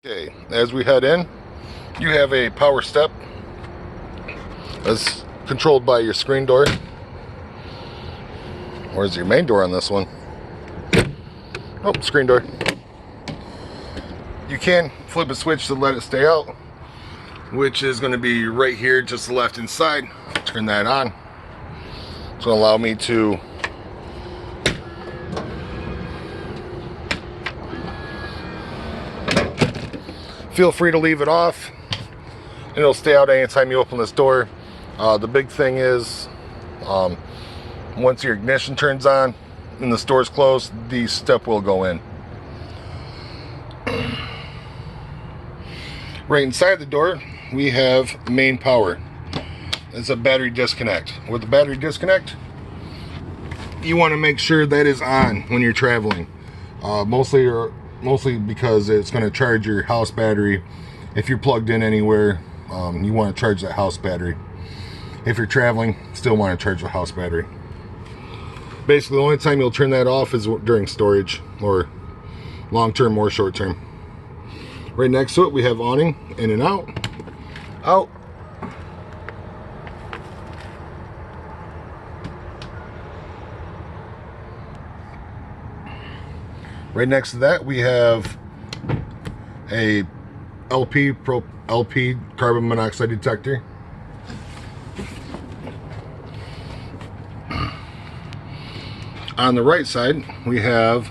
Okay, as we head in, you have a power step that's controlled by your screen door. Where's your main door on this one? Oh, screen door. You can flip a switch to let it stay out, which is going to be right here, just the left inside. Turn that on. It's going to allow me to feel free to leave it off. It'll stay out anytime you open this door. The big thing is, once your ignition turns on and the store's closed, the step will go in. Right inside the door, we have main power. It's a battery disconnect. With the battery disconnect, you want to make sure that is on when you're traveling. Mostly because it's going to charge your house battery. If you're plugged in anywhere, you want to charge that house battery. If you're traveling, still want to charge the house battery. Basically, the only time you'll turn that off is during storage, or long-term or short-term. Right next to it, we have awning, in and out, out. Right next to that, we have a LP carbon monoxide detector. On the right side, we have,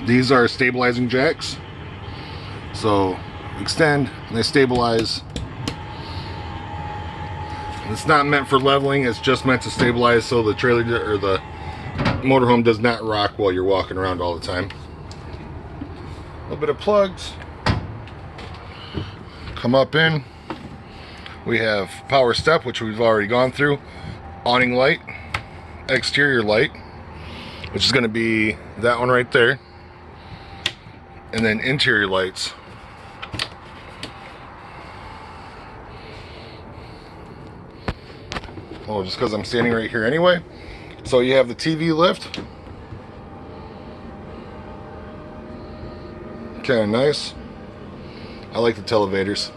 these are stabilizing jacks. So extend and they stabilize. It's not meant for leveling, it's just meant to stabilize so the trailer or the motorhome does not rock while you're walking around all the time. A little bit of plugs. Come up in. We have power step, which we've already gone through. Awning light, exterior light, which is going to be that one right there, and then interior lights. Oh, just because I'm standing right here anyway. So you have the TV lift, kind of nice. I like the televators.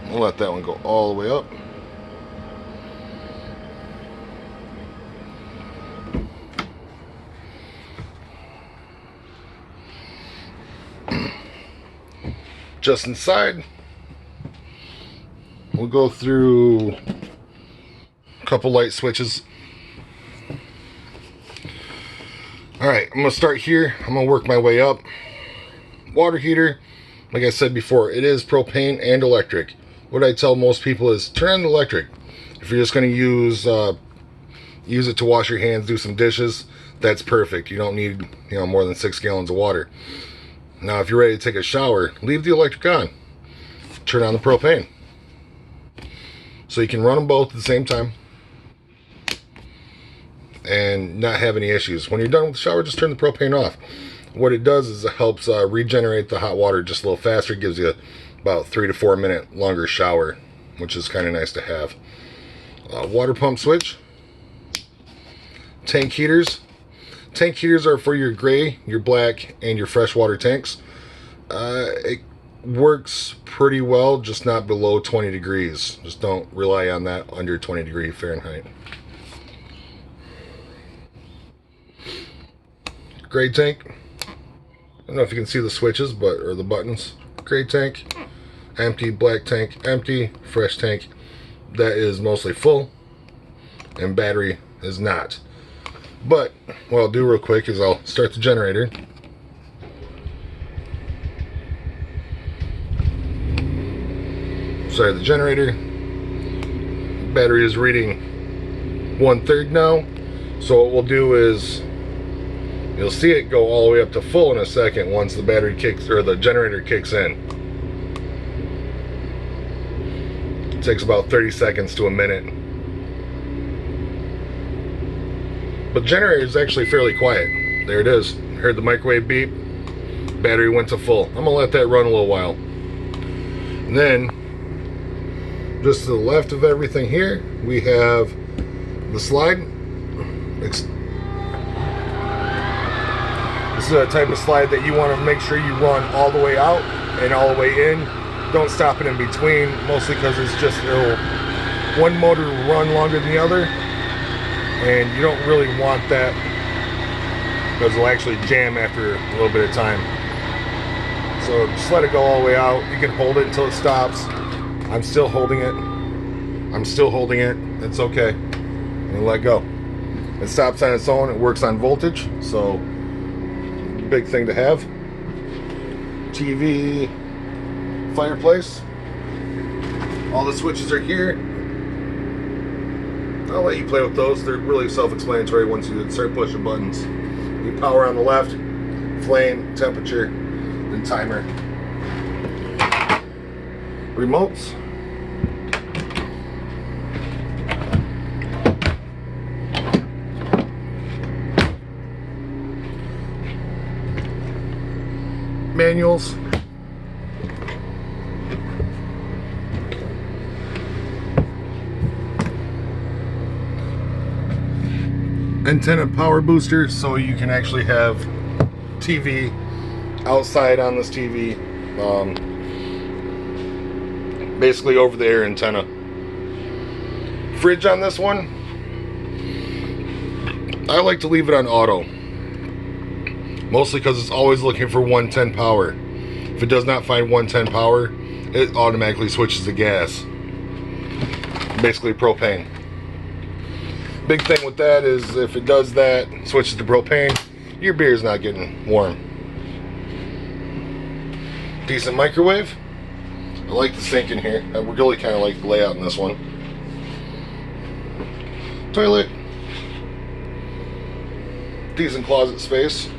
We'll let that one go all the way up. Just inside, we'll go through a couple light switches. Alright, I'm going to start here. I'm going to work my way up. Water heater, like I said before, it is propane and electric. What I tell most people is turn on the electric. If you're just going to use it to wash your hands, do some dishes, that's perfect. You don't need more than 6 gallons of water. Now, if you're ready to take a shower, leave the electric on. Turn on the propane. So you can run them both at the same time and not have any issues. When you're done with the shower, just turn the propane off. What it does is it helps regenerate the hot water just a little faster. It gives you about 3 to 4 minute longer shower, which is kind of nice to have. Water pump switch. Tank heaters. Tank heaters are for your gray, your black, and your freshwater tanks. It works pretty well, just not below 20 degrees. Just don't rely on that under 20 degree Fahrenheit. Gray tank. I don't know if you can see the switches, or the buttons. Gray tank, empty. Black tank, empty. Fresh tank, that is mostly full, and battery is not. But what I'll do real quick is I'll start the generator. Sorry, the generator. Battery is reading 1/3 now. So what we'll do is, you'll see it go all the way up to full in a second once the battery kicks, or the generator kicks in. It takes about 30 seconds to a minute. But the generator is actually fairly quiet. There it is. Heard the microwave beep. Battery went to full. I'm going to let that run a little while. And then, just to the left of everything here, we have the slide. This is a type of slide that you want to make sure you run all the way out and all the way in. Don't stop it in between, mostly because it's just one motor will run longer than the other, and you don't really want that because it'll actually jam after a little bit of time. So just let it go all the way out. You can hold it until it stops. I'm still holding it. I'm still holding it. It's okay. And let go. It stops on its own. It works on voltage, so big thing to have. TV, fireplace. All the switches are here. I'll let you play with those. They're really self-explanatory once you start pushing buttons. You power on the left, flame, temperature, and timer. Remotes. Manuals. Antenna power booster, so you can actually have TV outside on this TV, basically over the air antenna. Fridge on this one, I like to leave it on auto, mostly because it's always looking for 110 power. If it does not find 110 power, it automatically switches to gas, basically propane. Big thing with that is if it does that, switches to propane, your beer is not getting warm. Decent microwave. I like the sink in here. I really kind of like the layout in this one. Toilet. Decent closet space.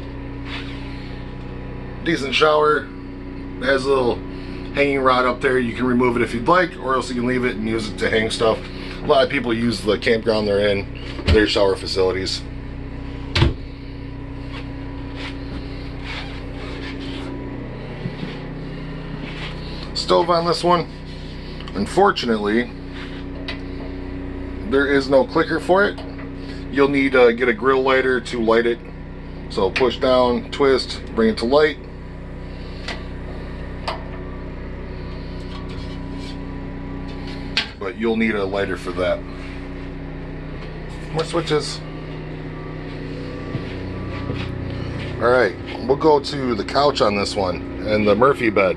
Decent shower. It has a little hanging rod up there. You can remove it if you'd like, or else you can leave it and use it to hang stuff. A lot of people use the campground they're in, their shower facilities. Stove on this one. Unfortunately, there is no clicker for it. You'll need to get a grill lighter to light it. So push down, twist, bring it to light. But you'll need a lighter for that. More switches. Alright, we'll go to the couch on this one and the Murphy bed.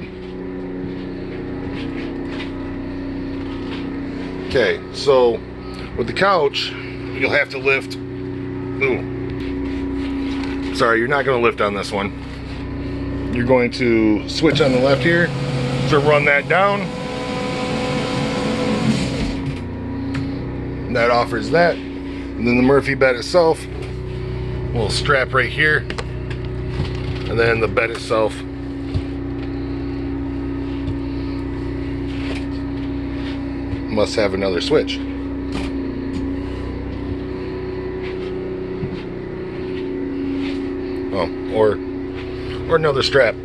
Okay, so with the couch, you'll have to lift. Ooh. Sorry, you're not going to lift on this one. You're going to switch on the left here to run that down. That offers that, and then the Murphy bed itself will strap right here, and then the bed itself must have another switch. Oh, or another strap.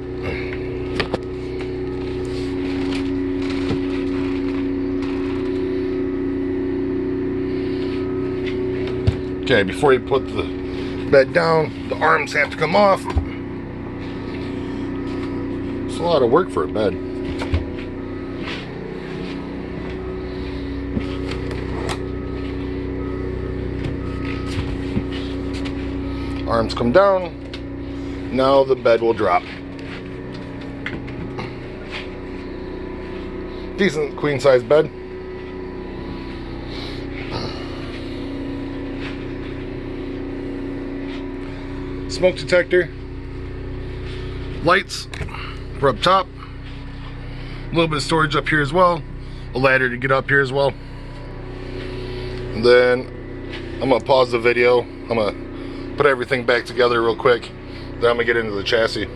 Okay, before you put the bed down, the arms have to come off. It's a lot of work for a bed. Arms come down. Now the bed will drop. Decent queen size bed. Smoke detector, lights for up top, a little bit of storage up here as well, a ladder to get up here as well. And then I'm gonna pause the video. I'm gonna put everything back together real quick, then I'm gonna get into the chassis.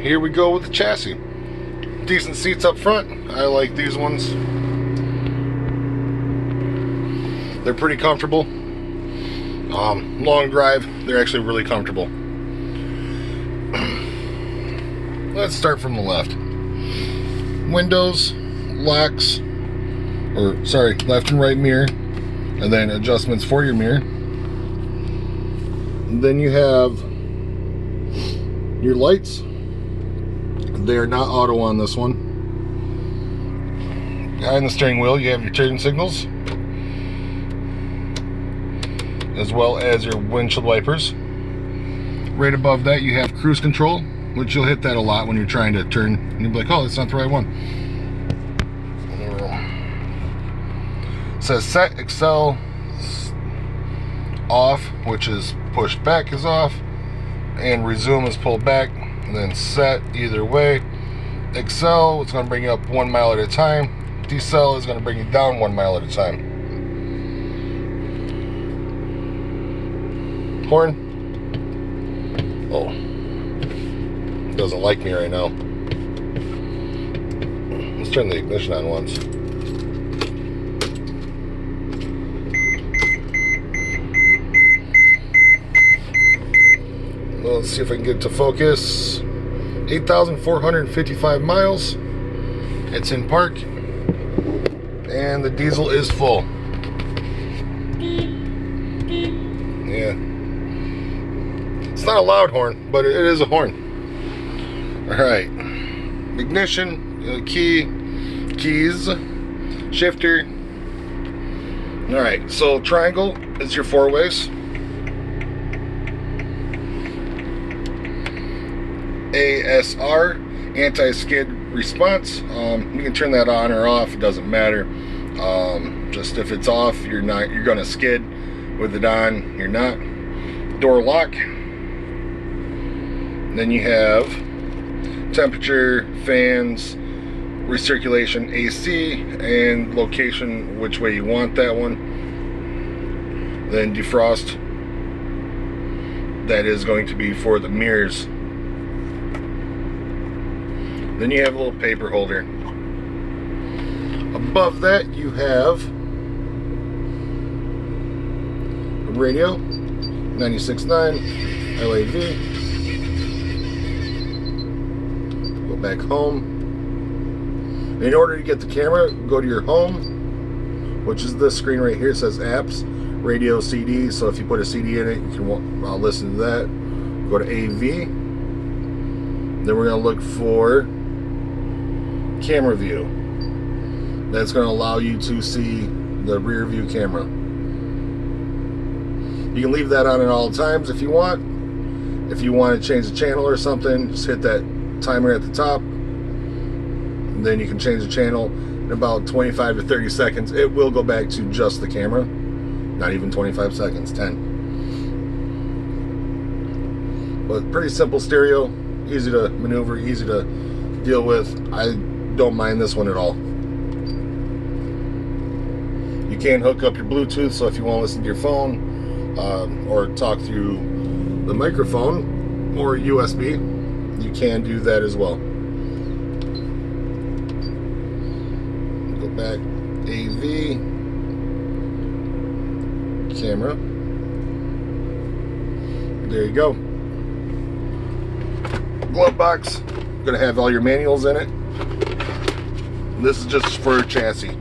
Here we go with the chassis. Decent seats up front. I like these ones. They're pretty comfortable. Long drive, they're actually really comfortable. Let's start from the left. Windows, locks, or sorry, left and right mirror, and then adjustments for your mirror. Then you have your lights. They are not auto on this one. Behind the steering wheel, you have your turn signals, as well as your windshield wipers. Right above that, you have cruise control, which you'll hit that a lot when you're trying to turn, and you'll be like, oh, that's not the right one. It says set, excel, off, which is pushed back is off, and resume is pulled back, and then set either way. Excel, it's going to bring you up 1 mile at a time. Decel is going to bring you down 1 mile at a time. Horn. Oh, it doesn't like me right now. Let's turn the ignition on once. Well, let's see if I can get it to focus. 8,455 miles. It's in park. And the diesel is full. Yeah. It's not a loud horn, but it is a horn. Alright. Ignition, keys, shifter. Alright, so triangle is your 4 ways. ASR, anti-skid response. You can turn that on or off, it doesn't matter. Just if it's off, you're gonna skid. With it on, you're not. Door lock. Then you have temperature, fans, recirculation, AC, and location, which way you want that one. Then defrost. That is going to be for the mirrors. Then you have a little paper holder. Above that you have a radio, 96.9 LAV. Go back home. In order to get the camera, go to your home, which is this screen right here. It says apps, radio, CD. So if you put a CD in it, you can listen to that. Go to AV. Then we're going to look for camera view. That's going to allow you to see the rear view camera. You can leave that on at all times if you want. If you want to change the channel or something, just hit that timer at the top. And then you can change the channel in about 25 to 30 seconds. It will go back to just the camera. Not even 25 seconds, 10. But pretty simple stereo. Easy to maneuver, easy to deal with. I don't mind this one at all. You can hook up your Bluetooth, so if you want to listen to your phone or talk through the microphone or USB, you can do that as well. Go back, AV, camera. There you go. Glove box, gonna have all your manuals in it. This is just for chassis.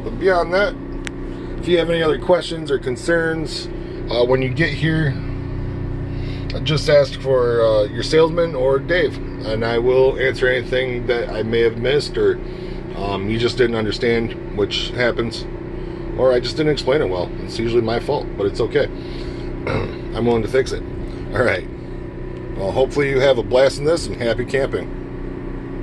But beyond that, if you have any other questions or concerns, when you get here, just ask for your salesman or Dave, and I will answer anything that I may have missed or you just didn't understand, which happens, or I just didn't explain it well. It's usually my fault, but it's okay. I'm willing to fix it. All right. Well, hopefully you have a blast in this and happy camping.